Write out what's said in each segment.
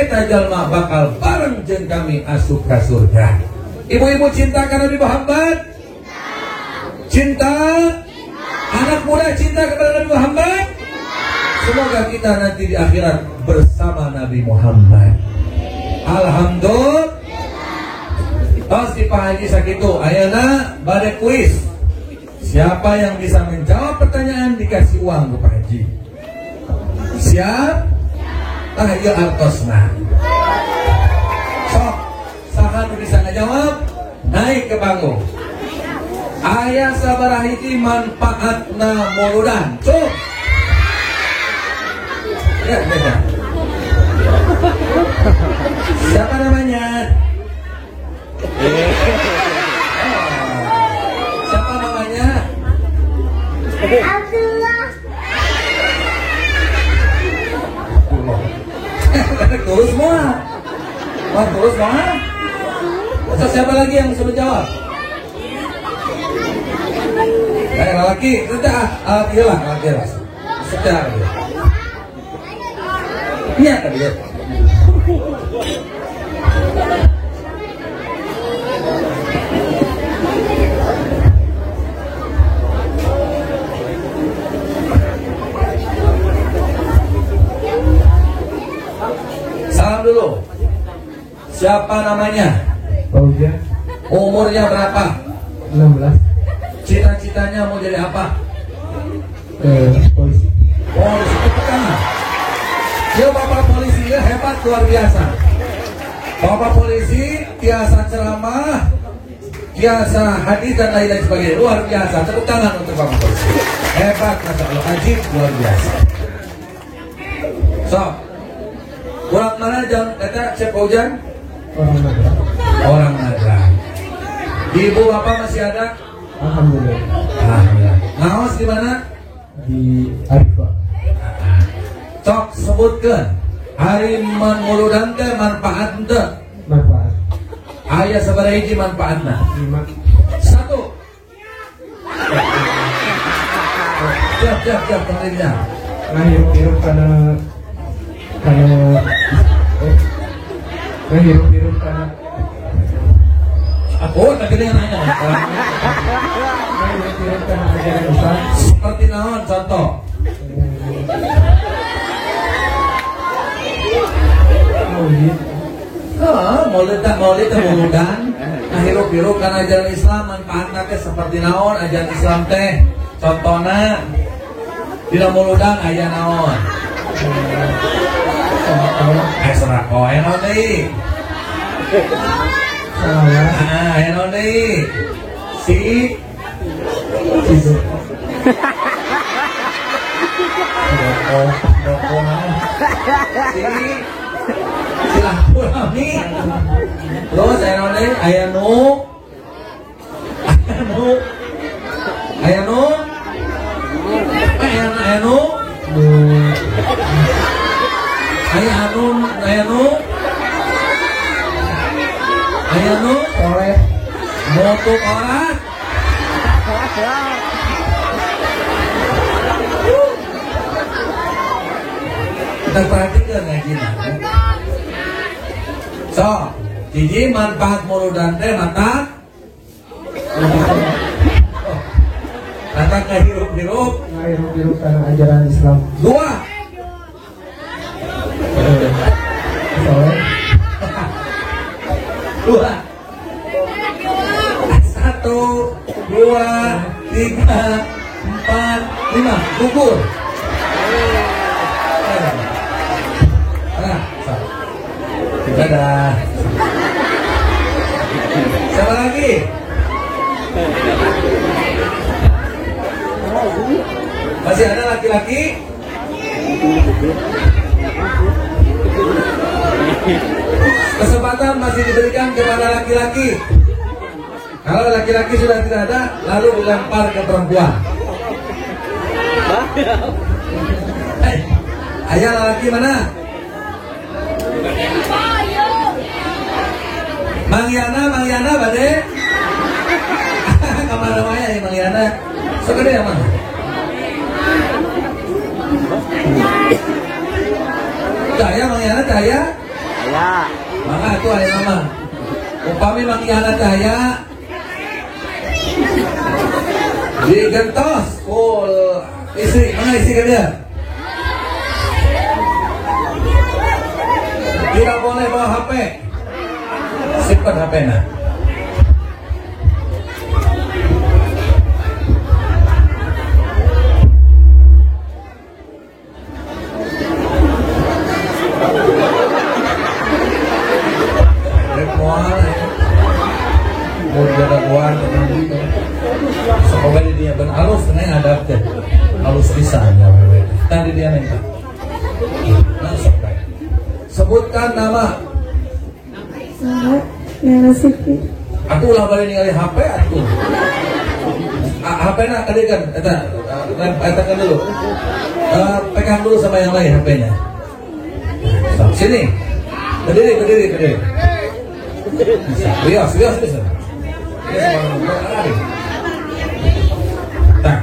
eta jalma bakal bareng jeung kami asup ka surga. Ibu-ibu cinta ka Nabi Muhammad? Cinta? Anak muda cinta kepada Nabi Muhammad? Semoga kita nanti di akhirat bersama Nabi Muhammad. Alhamdulillah. Pasti Pak Haji sakitu. Ayeuna bade kuis. Siapa yang bisa menjawab pertanyaan dikasih uang ke Pak Haji. Siap? Tah ieu artosna. Sok, saha nu bisa ngajawab? Naik ke panggung. Aya sabaraha hiji manfaatna muludan. Cuk. Ya. Siapa namanya? Siapa namanya? Abdullah. Terus semua. Wah, terus semua. Masa siapa lagi yang sudah jawab? Laki, sudah, laki lah. Secara dia. Iya kan dia. Salam dulu. Siapa namanya? Fauzan. Umurnya berapa? 16. Cita-citanya mau jadi apa? Polisi. Polisi tekan. Dia bapak polisi ya hebat luar biasa. Bapak polisi biasa ceramah, biasa hadis dan lain-lain sebagainya luar biasa. Tepuk tangan untuk bapak polisi. Hebat, masya Allah, ajib luar biasa. So, kurang mana jam kata Cep Fauzan? Orang Magelang. Orang Magelang. Ibu bapak masih ada? Alhamdulillah. Alhamdulillah. Ngaos di mana? Di Arifa. Cok sebutkan hari manguludan teh manfaat teh. Manfaat. Aya sabaraha hiji manfaatna? 5. 1. Siap pemerintah. Hirup karena hirup karena Aku tadi yang nanya. hirup karena ajaran Islam. Seperti naon contoh? Maulid muludan. Nah hirup karena ajaran Islam manfaatna teh seperti naon ajaran Islam teh. Contohna dina muludan aya naon? Sodaqah aya naon deui? Salawat. Aya naon deui? Si silaturahmi. Terus aya naon deui? Aya nu Oleh moto orang. Kita perhatikan ngaji nanti. So, jadi manfaat muludan teh mata hirup karena ajaran Islam. 2. Soleh. 2. 1, 2, 3, 4, 5. Gugur. Dadah. Siapa lagi? Masih ada laki-laki? Kesempatan masih diberikan kepada laki-laki. Kalau laki-laki sudah tidak ada, lalu dilempar ke perempuan. Ayah laki mana? Mang Yana bade. Kamar namanya ya Mang Yana. Segede ya Mang. Cahaya Mang Yana cahaya. Mangga itu aya nama. Upami manggihanna daya digentos istri, mana istri kan dia? Tidak boleh bawa HP. Simpan HP-nya. Semoga dia halus tenang ada teh halus pisannya wewe tadi dia minta langsung baik. Sebutkan nama. Nela Siti. Aku ulah balik ningali HP aku. HP-na tadi kan eta kan dulu. Pegang dulu sama yang lain HP-nya. Sini. Berdiri. Bias. Tak.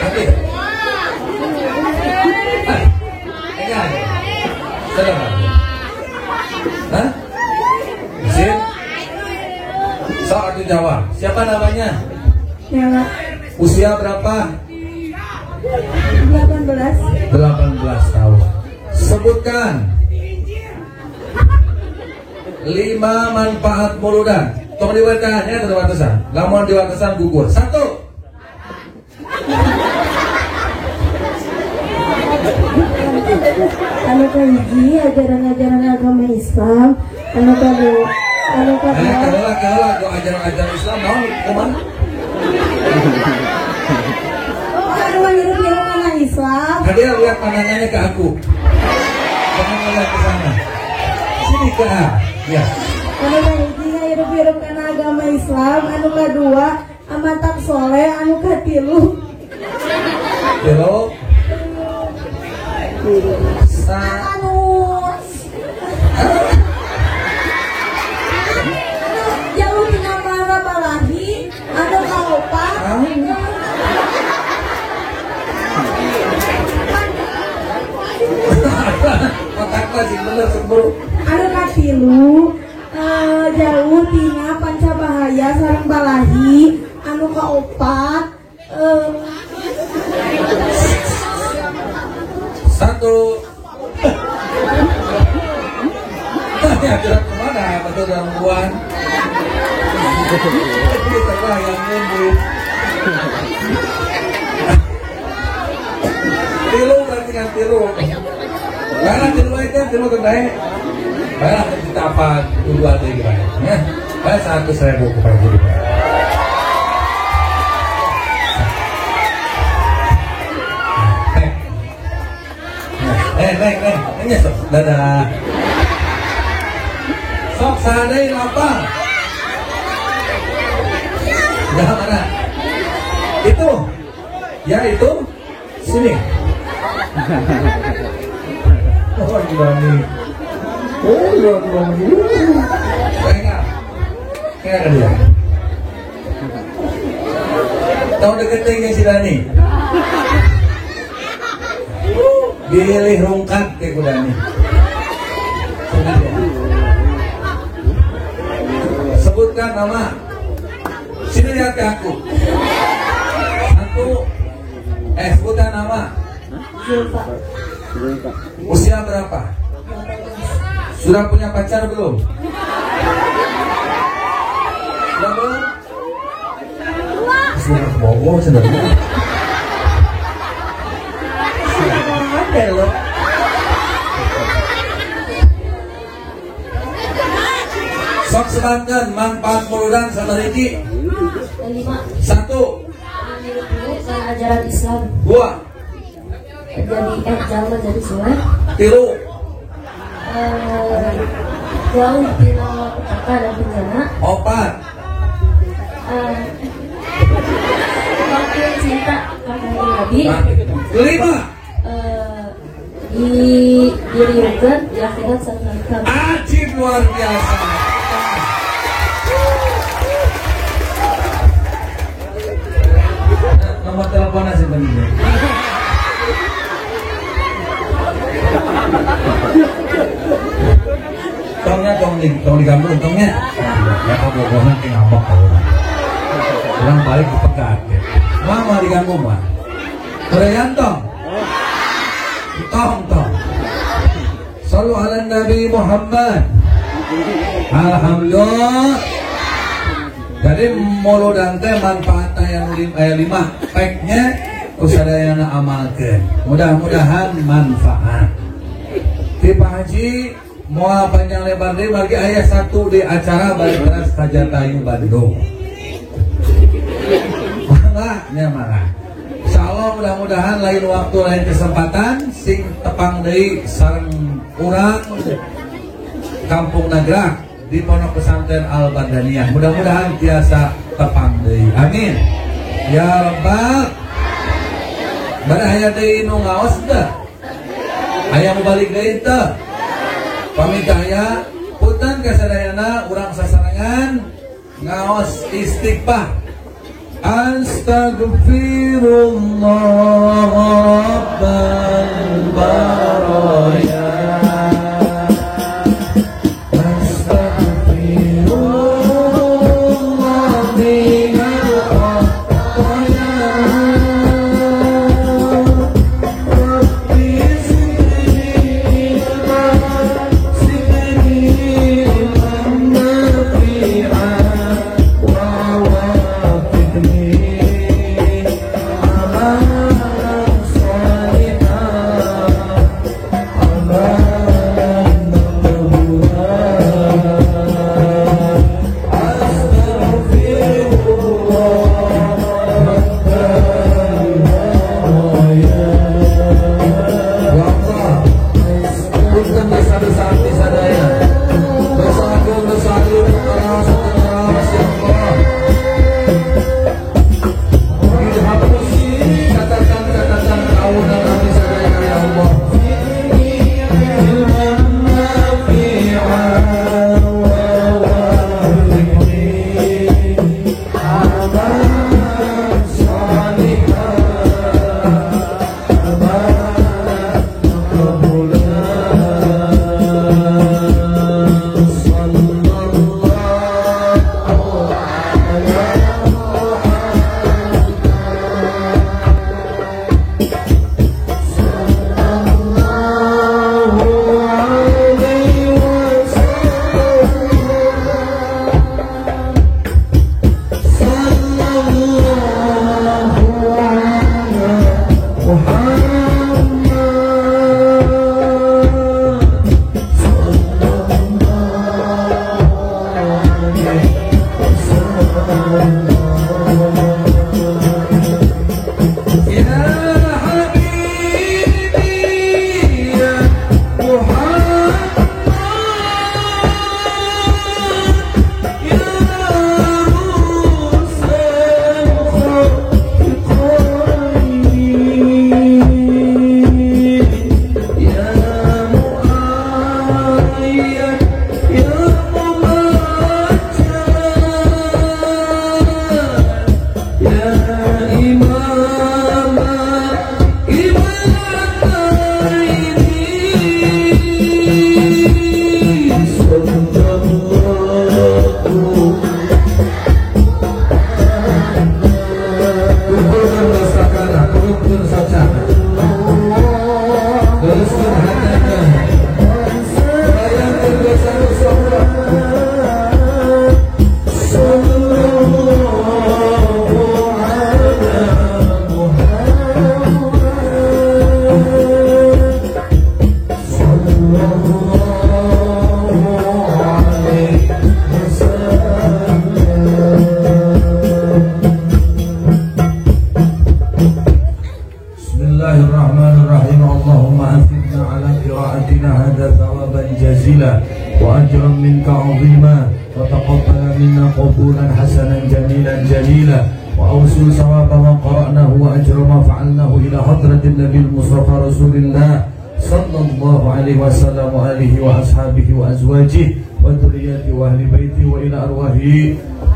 Nanti. Hah? Zin? Sok atuh jawab. Siapa namanya? Nela. Usia berapa? 18. 18 tahun. Sebutkan 5 manfaat muludan. Tong diwatahannya atau diwatasan? Lamun diwatasan gugur. 1. Anu kahiji ajaran-ajaran agama Islam. Anu kedua Kalau ajaran-ajaran Islam naon kumaha? anu hirup-hirup kana Islam. Dia lihat pandangannya ke aku. Jangan melihat ke sana. Sini ke A. Ya. Anu kahiji hirup-hirup kana agama Islam. Anu kedua amatak soleh. Anu katilu Hello. jauh tina mara balahi. Anu kaopat Otak masih bener sembur. anu katilu jauh tina panca bahaya sareng balahi. Anu kaopat 1. Ya gerak kemana? Betul dalam buan. Kita lah yang nunggu. Tilu berarti kan tilu. Karena tilu itu tilu kendai. Baiklah kita apa dulu ada di mana? Ya, baik 100.000 kepada diri. Neng, sok, dadah. Sok sadai lapang. Dah mana? Itu, ya itu, sini. Oh gila nih. Oh gila nih. Kayak dia. Tahu deketin yang si Dani. Pilih rungkat ke kudani. Sebutkan nama. Sini lihat ke aku. 1. Sebutkan nama. Zulfa. Usia berapa? Sudah punya pacar belum? Sudah belum? Sudah bohong sudah. Hello. Sok sebutkan manfaat muludan sama Riki. 5. 1. Karena ajaran Islam 2. jangan jadi soleh. 3. Jauh tina petaka dan bencana. 4. Makin cinta kepada Nabi. 5. Diriukeun di akhirat sareng neraka. Ajib luar biasa. Nomor teleponnya sebenarnya. Tongnya tong digambung tongnya. Ya kamu bohong ke ngambek orang balik dipegat. Mama digambung mah. Korean tong. Tong. Sallu ala Nabi Muhammad. Alhamdulillah. Jadi muludan teh manfaatnya yang 5 peknya kusadayana amalkeun. Mudah-mudahan manfaat. Ti Pak Haji moal panjang lebar deui bagi aya satu di acara balik beras Kajatayu Bandung. Mangga mangga. Insyaallah mudah-mudahan lain waktu lain kesempatan sing tepang deui sareng urang Kampung Nagrak di Pondok Pesantren Al Bandaniyah. Mudah-mudahan biasa tepang deui. Amin. Ya Rabbal. Bari aya deui nu ngaos teu? Aya nu balik deui teu? Pamit aya punten kasadayana urang sasarangan ngaos istighfar. Astaghfirullah rabbal baraya.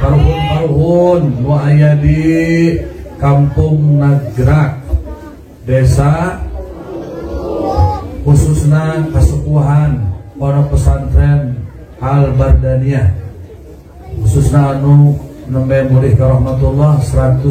Karuhun nu aya di Kampung Nagrak, Desa khususna kasepuhan pondok pesantren Al Bardaniyah, khususna anu nembe mulih ka rahmatullah 120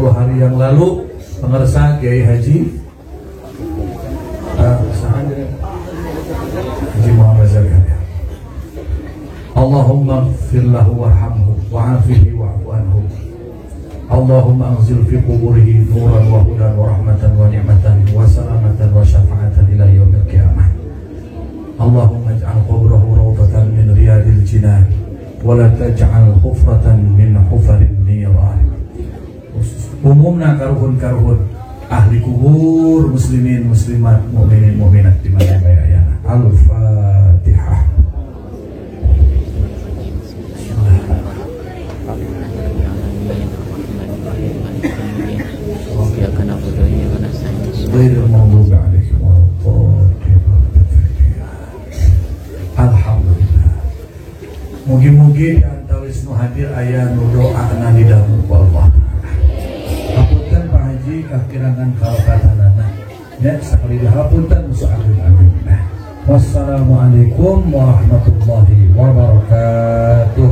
hari yang lalu pengersa Kiai Haji Muhammad Zakaria. Allahumma ighfir lahu warhamhu wa'afihi wa'fu anhu. Allahumma anzil fi quburihi nuran wa hudan wa rahmatan wa ni'matan wa salamatan wa syafa'atan ila yaumil qiyamah. Allahumma ij'al qubrahu rawdatan min riyadil jinan wa la taj'al hufratan min hufarin niran. Umumna karuhun-karuhun ahli kubur muslimin muslimat mukminin mukminat di mana bae aya. Al-Fatihah. Alhamdulillah. Mugi-mugi antawis nu hadir aya nu doana di dalam Allah. Hapunten Pak Haji kakirangan kalkatanana. Ya sakali hapunten musaharin amin. Wassalamualaikum warahmatullahi wabarakatuh.